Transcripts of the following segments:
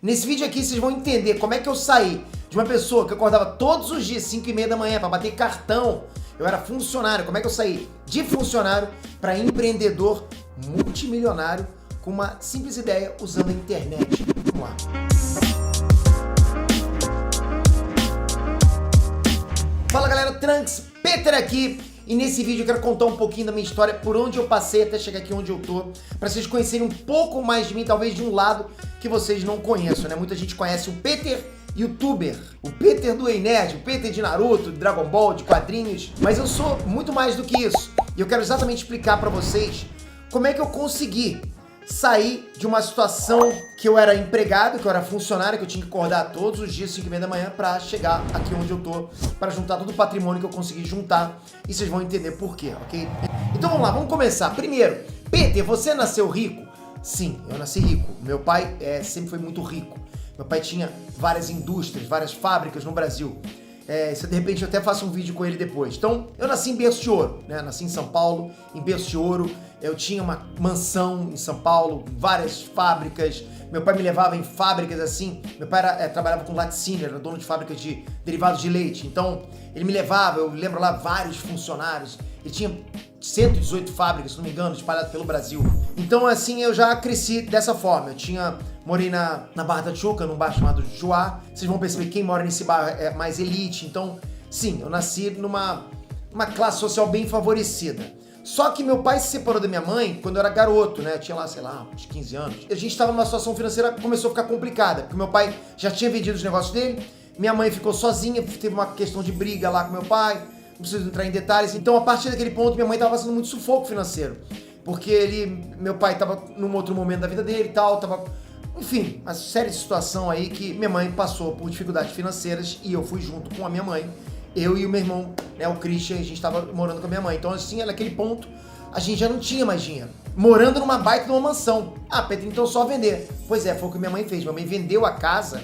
Nesse vídeo aqui vocês vão entender como é que eu saí de uma pessoa que acordava todos os dias 5h30 da manhã para bater cartão. Eu era funcionário, como é que eu saí de funcionário para empreendedor multimilionário com uma simples ideia usando a internet. Vamos lá. Fala galera, Trunks, Peter aqui. E nesse vídeo eu quero contar um pouquinho da minha história, por onde eu passei até chegar aqui onde eu tô, para vocês conhecerem um pouco mais de mim, talvez de um lado que vocês não conheçam, né? Muita gente conhece o Peter YouTuber, o Peter do Ei Nerd, o Peter de Naruto, de Dragon Ball, de quadrinhos, mas eu sou muito mais do que isso. E eu quero exatamente explicar para vocês como é que eu consegui sair de uma situação que eu era empregado, que eu era funcionário, que eu tinha que acordar todos os dias 5h30 da manhã para chegar aqui onde eu tô, para juntar todo o patrimônio que eu consegui juntar, e vocês vão entender por quê, ok? Então vamos lá, vamos começar. Primeiro, Peter, você nasceu rico? Sim, eu nasci rico. Meu pai sempre foi muito rico. Meu pai tinha várias indústrias, várias fábricas no Brasil. Se de repente eu até faço um vídeo com ele depois. Então, eu nasci em berço de ouro, né? Nasci em São Paulo, em berço de ouro. Eu tinha uma mansão em São Paulo, várias fábricas. Meu pai me levava em fábricas assim. Meu pai trabalhava com laticínio, era dono de fábricas de derivados de leite. Então, ele me levava, eu lembro lá, vários funcionários. Ele tinha 118 fábricas, se não me engano, espalhadas pelo Brasil. Então, assim, eu já cresci dessa forma. Morei na Barra da Tijuca, num bairro chamado Juá. Vocês vão perceber que quem mora nesse bairro é mais elite. Então, sim, eu nasci numa classe social bem favorecida. Só que meu pai se separou da minha mãe quando eu era garoto, né? Eu tinha lá, sei lá, uns 15 anos. A gente estava numa situação financeira que começou a ficar complicada, porque meu pai já tinha vendido os negócios dele, minha mãe ficou sozinha, teve uma questão de briga lá com meu pai, não preciso entrar em detalhes. Então, a partir daquele ponto, minha mãe estava passando muito sufoco financeiro, porque meu pai estava num outro momento da vida dele e tal, enfim, uma série de situação aí que minha mãe passou por dificuldades financeiras e eu fui junto com a minha mãe. Eu e o meu irmão, né, o Christian, a gente estava morando com a minha mãe. Então, assim, naquele ponto, a gente já não tinha mais dinheiro. Morando numa baita de uma mansão. Ah, Pedro, então só vender. Pois é, foi o que minha mãe fez. Minha mãe vendeu a casa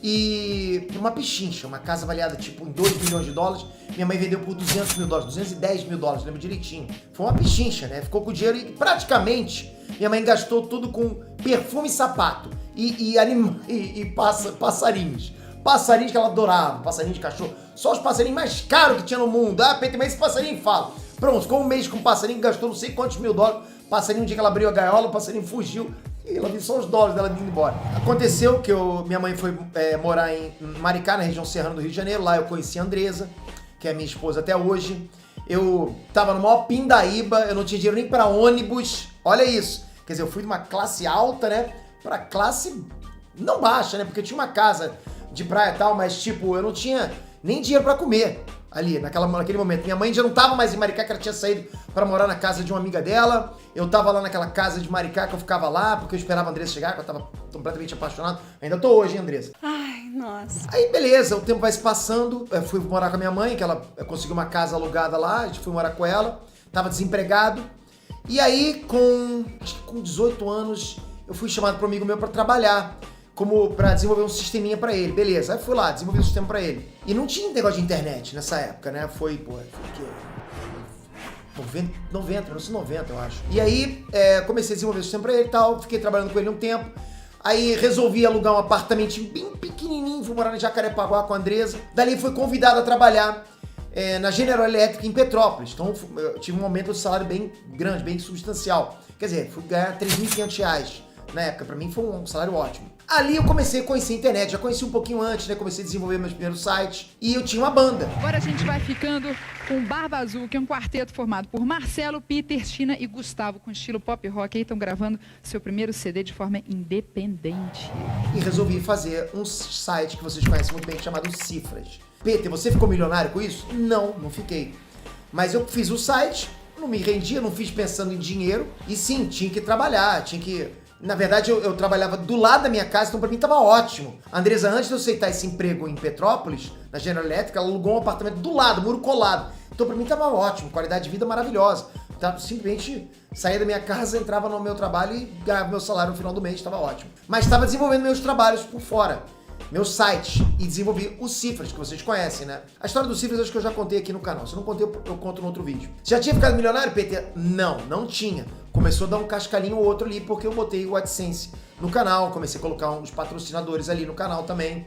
e por uma pichincha, uma casa avaliada tipo em 2 milhões de dólares. Minha mãe vendeu por 200 mil dólares, 210 mil dólares, lembro direitinho. Foi uma pichincha, né? Ficou com o dinheiro e praticamente minha mãe gastou tudo com perfume e sapato e passarinhos. Passarinhos que ela adorava, passarinho de cachorro. Só os passarinhos mais caros que tinha no mundo. Ah, Peter, mas esse passarinho fala. Pronto, ficou um mês com o passarinho, gastou não sei quantos mil dólares. Passarinho, um dia que ela abriu a gaiola, o passarinho fugiu. E ela viu só os dólares dela indo embora. Aconteceu que minha mãe foi morar em Maricá, na região serrana do Rio de Janeiro. Lá eu conheci a Andresa, que é minha esposa até hoje. Eu tava no maior pindaíba, eu não tinha dinheiro nem pra ônibus. Olha isso. Quer dizer, eu fui de uma classe alta, né, pra classe não baixa, né, porque eu tinha uma casa de praia e tal, mas tipo, eu não tinha nem dinheiro pra comer ali, naquele momento. Minha mãe já não tava mais em Maricá, que ela tinha saído pra morar na casa de uma amiga dela. Eu tava lá naquela casa de Maricá, que eu ficava lá, porque eu esperava a Andressa chegar, que eu tava completamente apaixonado. Ainda tô hoje, hein, Andressa? Ai, nossa. Aí, beleza, o tempo vai se passando, eu fui morar com a minha mãe, que ela conseguiu uma casa alugada lá, a gente foi morar com ela, tava desempregado. E aí, acho que com 18 anos, eu fui chamado por um amigo meu pra trabalhar, pra desenvolver um sisteminha pra ele, beleza. Aí fui lá, desenvolvi um sistema pra ele. E não tinha negócio de internet nessa época, né? Foi o quê? 1990, eu acho. E aí, comecei a desenvolver o sistema pra ele e tal, fiquei trabalhando com ele um tempo. Aí resolvi alugar um apartamentinho bem pequenininho, fui morar em Jacarepaguá com a Andresa. Dali fui convidado a trabalhar na General Electric em Petrópolis. Então eu tive um aumento de salário bem grande, bem substancial. Quer dizer, fui ganhar R$3.500 na época. Pra mim foi um salário ótimo. Ali eu comecei a conhecer a internet, já conheci um pouquinho antes, né? Comecei a desenvolver meus primeiros sites e eu tinha uma banda. Agora a gente vai ficando com Barba Azul, que é um quarteto formado por Marcelo, Peter, Tina e Gustavo, com estilo pop rock. Aí estão gravando seu primeiro CD de forma independente. E resolvi fazer um site que vocês conhecem muito bem, chamado Cifras. Peter, você ficou milionário com isso? Não, não fiquei. Mas eu fiz o site, não me rendia, não fiz pensando em dinheiro. E sim, tinha que trabalhar, Na verdade, eu trabalhava do lado da minha casa, então pra mim tava ótimo. A Andresa, antes de eu aceitar esse emprego em Petrópolis, na General Electric, ela alugou um apartamento do lado, muro colado. Então pra mim tava ótimo, qualidade de vida maravilhosa. Então, simplesmente saía da minha casa, entrava no meu trabalho e ganhava meu salário no final do mês, tava ótimo. Mas estava desenvolvendo meus trabalhos por fora, meu site, e desenvolvi o Cifras, que vocês conhecem, né? A história do Cifras acho que eu já contei aqui no canal. Se eu não contei, eu conto no outro vídeo. Já tinha ficado milionário, Peter? Não, não tinha. começou a dar um cascalhinho ou outro ali, porque eu botei o AdSense no canal, comecei a colocar uns patrocinadores ali no canal também.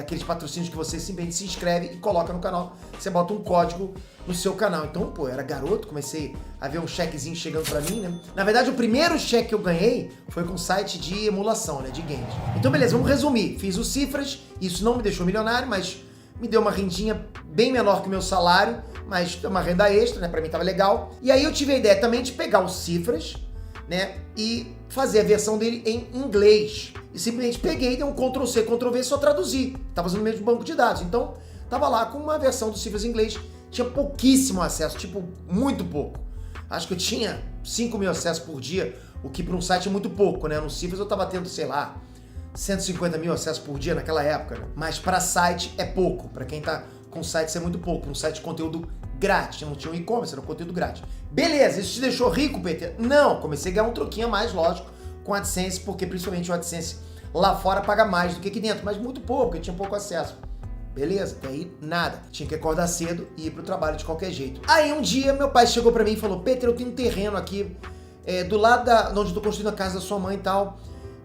Aqueles patrocínios que você simplesmente se inscreve e coloca no canal, você bota um código no seu canal. Então, pô, eu era garoto, comecei a ver um chequezinho chegando pra mim, né? Na verdade, o primeiro cheque que eu ganhei foi com um site de emulação, né, de games. Então, beleza, vamos resumir. Fiz o Cifras, isso não me deixou milionário, mas me deu uma rendinha bem menor que o meu salário, mas uma renda extra, né, pra mim tava legal. E aí eu tive a ideia também de pegar o Cifras, né, e fazer a versão dele em inglês. E simplesmente peguei, dei um Ctrl+C, Ctrl+V e só traduzi. Tava usando o mesmo banco de dados. Então, tava lá com uma versão do Cifras em inglês. Tinha pouquíssimo acesso, tipo, muito pouco. Acho que eu tinha 5 mil acessos por dia, o que para um site é muito pouco, né? No Cifras eu tava tendo, sei lá, 150 mil acessos por dia naquela época, né? Mas para site é pouco. Para quem tá com site isso é muito pouco. Um site de conteúdo grátis, não tinha um e-commerce, era um conteúdo grátis. Beleza, isso te deixou rico, Peter? Não, comecei a ganhar um troquinho a mais, lógico, com AdSense, porque principalmente o AdSense lá fora paga mais do que aqui dentro, mas muito pouco, porque tinha pouco acesso. Beleza, até aí nada. Tinha que acordar cedo e ir pro trabalho de qualquer jeito. Aí um dia meu pai chegou pra mim e falou: Peter, eu tenho um terreno aqui do lado onde eu tô construindo a casa da sua mãe e tal,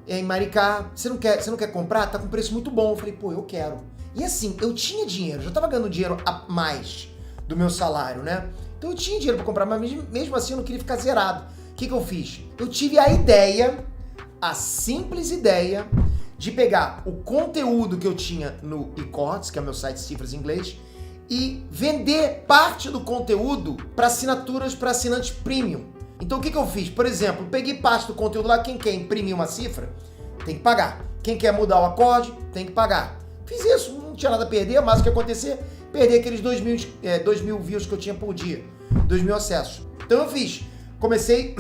em Maricá. Você não quer comprar? Tá com preço muito bom. Eu falei: pô, eu quero. E assim, eu tinha dinheiro, já tava ganhando dinheiro a mais do meu salário, né? Então eu tinha dinheiro pra comprar, mas mesmo assim eu não queria ficar zerado. O que eu fiz? Eu tive a ideia, a simples ideia, de pegar o conteúdo que eu tinha no eCortes, que é o meu site Cifras em inglês, e vender parte do conteúdo para assinaturas para assinantes premium. Então o que eu fiz? Por exemplo, peguei parte do conteúdo lá, quem quer imprimir uma cifra, tem que pagar. Quem quer mudar o acorde, tem que pagar. Fiz isso, não tinha nada a perder, mas o que acontecer? Perder aqueles 2 mil views que eu tinha por dia, 2 mil acessos. Então eu fiz, comecei,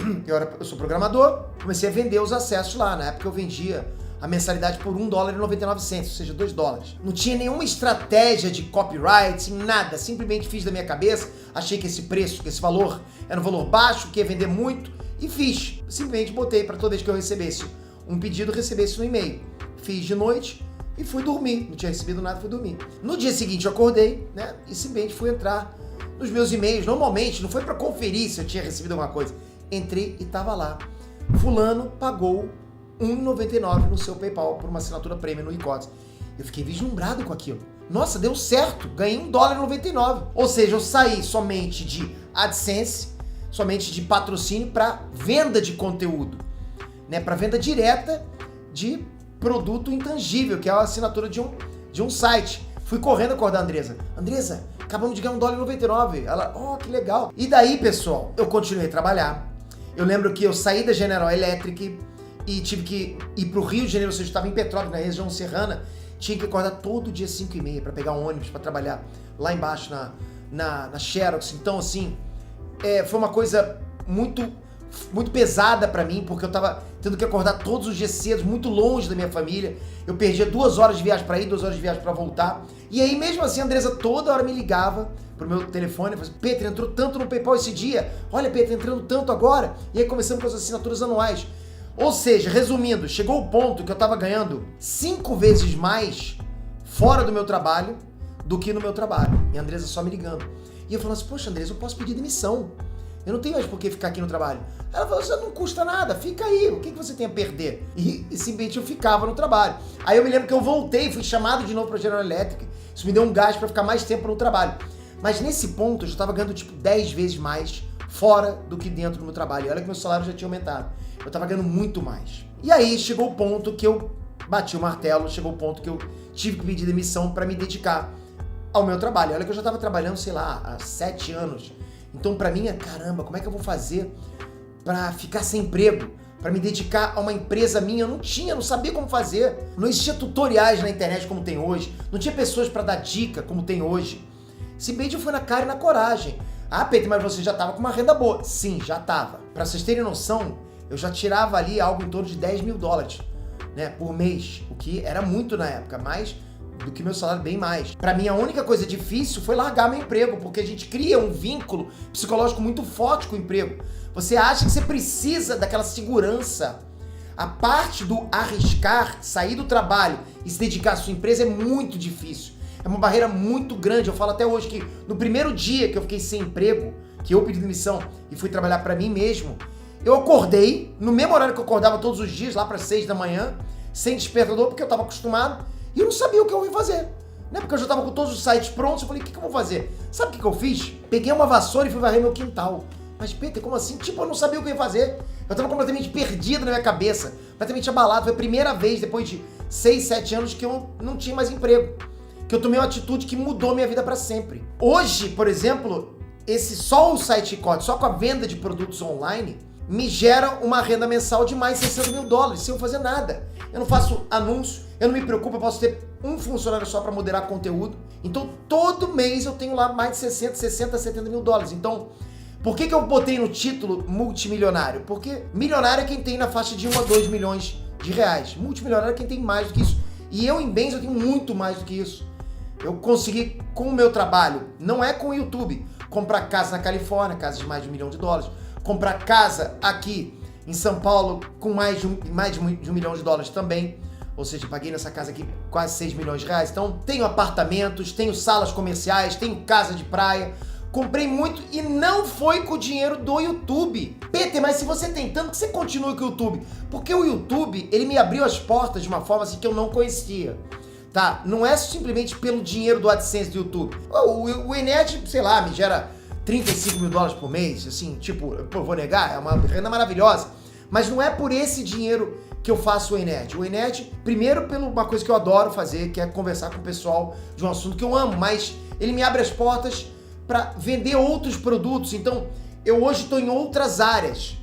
eu sou programador, comecei a vender os acessos lá. Na época eu vendia a mensalidade por $1,99, ou seja, $2. Não tinha nenhuma estratégia de copyright, nada. Simplesmente fiz da minha cabeça, achei que esse preço, que esse valor era um valor baixo, que ia vender muito, e fiz. Simplesmente botei para toda vez que eu recebesse um pedido, recebesse no e-mail. Fiz de noite e fui dormir. Não tinha recebido nada, fui dormir. No dia seguinte eu acordei, né, e simplesmente fui entrar nos meus e-mails. Normalmente, não foi para conferir se eu tinha recebido alguma coisa. Entrei e tava lá: fulano pagou R$1,99 no seu PayPal por uma assinatura premium no eCortes. Eu fiquei vislumbrado com aquilo. Nossa, deu certo, ganhei $1,99. Ou seja, eu saí somente de AdSense, somente de patrocínio para venda de conteúdo, né? Para venda direta de produto intangível, que é a assinatura de um site. Fui correndo acordar a Andresa. Andresa, acabamos de ganhar $1,99. Ela, oh, que legal. E daí, pessoal, eu continuei a trabalhar. Eu lembro que eu saí da General Electric e tive que ir pro Rio de Janeiro, ou seja, eu estava em Petrópolis, na região serrana, tinha que acordar todo dia 5h30 para pegar um ônibus para trabalhar lá embaixo na Xerox. Então, assim, foi uma coisa muito pesada para mim, porque eu tava tendo que acordar todos os dias cedo, muito longe da minha família. Eu perdia 2 horas de viagem para ir, 2 horas de viagem para voltar. E aí, mesmo assim, a Andresa toda hora me ligava pro meu telefone, falava assim: Peter, entrou tanto no PayPal esse dia. Olha, Peter, entrando tanto agora. E aí começamos com as assinaturas anuais. Ou seja, resumindo, chegou o ponto que eu tava ganhando 5 vezes mais fora do meu trabalho do que no meu trabalho. E a Andresa só me ligando. E eu falando assim: poxa, Andresa, eu posso pedir demissão. Eu não tenho mais por que ficar aqui no trabalho. Ela falou: isso não custa nada, fica aí, o que você tem a perder? E simplesmente eu ficava no trabalho. Aí eu me lembro que eu voltei, fui chamado de novo pra General Electric. Isso me deu um gás pra ficar mais tempo no trabalho. Mas nesse ponto eu já tava ganhando tipo 10 vezes mais fora do que dentro do meu trabalho. E olha que meu salário já tinha aumentado. Eu tava ganhando muito mais. E aí chegou o ponto que eu bati o martelo, chegou o ponto que eu tive que pedir demissão para me dedicar ao meu trabalho. Olha que eu já tava trabalhando, sei lá, há 7 anos. Então pra mim, caramba, como é que eu vou fazer para ficar sem emprego? Para me dedicar a uma empresa minha? Eu não sabia como fazer. Não existia tutoriais na internet como tem hoje. Não tinha pessoas para dar dica como tem hoje. Simplesmente eu fui na cara e na coragem. Ah, Peter, mas você já tava com uma renda boa. Sim, já tava. Para vocês terem noção, eu já tirava ali algo em torno de $10 mil, né, por mês, o que era muito na época, mais do que meu salário, bem mais. Para mim, a única coisa difícil foi largar meu emprego, porque a gente cria um vínculo psicológico muito forte com o emprego. Você acha que você precisa daquela segurança. A parte do arriscar, sair do trabalho e se dedicar à sua empresa é muito difícil. É uma barreira muito grande. Eu falo até hoje que no primeiro dia que eu fiquei sem emprego, que eu pedi demissão e fui trabalhar para mim mesmo, eu acordei, no mesmo horário que eu acordava todos os dias, lá para 6 da manhã, sem despertador, porque eu tava acostumado, e eu não sabia o que eu ia fazer. Né? Porque eu já tava com todos os sites prontos, eu falei, o que eu vou fazer? Sabe o que eu fiz? Peguei uma vassoura e fui varrer meu quintal. Mas, Peter, como assim? Tipo, eu não sabia o que eu ia fazer. Eu tava completamente perdido na minha cabeça, completamente abalado. Foi a primeira vez, depois de 6, 7 anos, que eu não tinha mais emprego. Que eu tomei uma atitude que mudou minha vida para sempre. Hoje, por exemplo, só o site Chicote, só com a venda de produtos online, me gera uma renda mensal de mais de $60 mil, sem eu fazer nada. Eu não faço anúncio, eu não me preocupo, eu posso ter um funcionário só para moderar conteúdo. Então, todo mês eu tenho lá mais de 60, 70 mil dólares. Então, por que eu botei no título multimilionário? Porque milionário é quem tem na faixa de 1 a 2 milhões de reais. Multimilionário é quem tem mais do que isso. E eu, em bens, eu tenho muito mais do que isso. Eu consegui, com o meu trabalho, não é com o YouTube, comprar casa na Califórnia, casa de mais de $1 milhão, comprar casa aqui em São Paulo com mais de $1 milhão também. Ou seja, paguei nessa casa aqui quase 6 milhões de reais. Então, tenho apartamentos, tenho salas comerciais, tenho casa de praia. Comprei muito e não foi com o dinheiro do YouTube. Peter, mas se você tem tanto, que você continua com o YouTube? Porque o YouTube, ele me abriu as portas de uma forma assim que eu não conhecia. Tá? Não é simplesmente pelo dinheiro do AdSense do YouTube. O Enet, sei lá, me gera $35 mil por mês, assim, tipo, pô, vou negar, é uma renda maravilhosa. Mas não é por esse dinheiro que eu faço o Enet. O Enet, primeiro, por uma coisa que eu adoro fazer, que é conversar com o pessoal de um assunto que eu amo, mas ele me abre as portas para vender outros produtos. Então, eu hoje estou em outras áreas,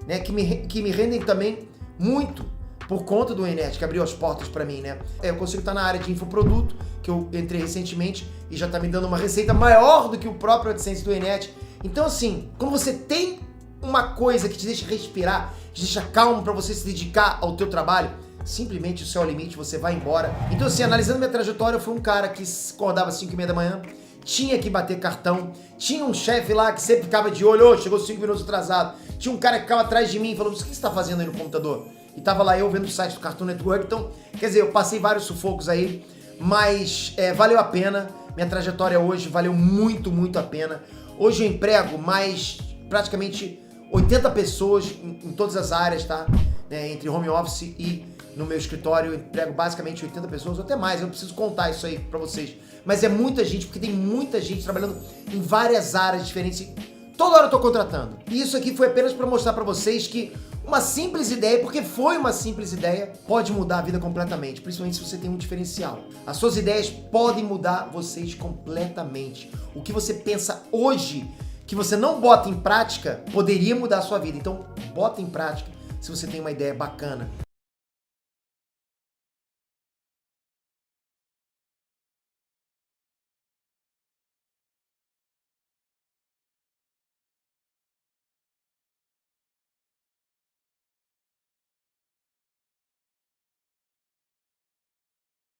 né, que me rendem também muito por conta do Enet, que abriu as portas para mim, né? Eu consigo estar na área de infoproduto, que eu entrei recentemente e já tá me dando uma receita maior do que o próprio AdSense do Enet. Então, assim, quando você tem uma coisa que te deixa respirar, te deixa calmo para você se dedicar ao teu trabalho, simplesmente o céu é o limite, você vai embora. Então, assim, analisando minha trajetória, eu fui um cara que acordava às 5h30 da manhã, tinha que bater cartão, tinha um chefe lá que sempre ficava de olho, chegou 5 minutos atrasado, tinha um cara que ficava atrás de mim e falou, o que você tá fazendo aí no computador? E tava lá eu vendo o site do Cartoon Network. Então, quer dizer, eu passei vários sufocos aí, mas valeu a pena. Minha trajetória hoje valeu muito, muito a pena. Hoje eu emprego mais praticamente 80 pessoas em todas as áreas, tá? Entre home office e no meu escritório, eu emprego basicamente 80 pessoas, ou até mais. Eu preciso contar isso aí pra vocês. Mas é muita gente, porque tem muita gente trabalhando em várias áreas diferentes. Toda hora eu tô contratando. E isso aqui foi apenas pra mostrar pra vocês que uma simples ideia, porque foi uma simples ideia, pode mudar a vida completamente, principalmente se você tem um diferencial. As suas ideias podem mudar vocês completamente. O que você pensa hoje, que você não bota em prática, poderia mudar a sua vida. Então, bota em prática se você tem uma ideia bacana.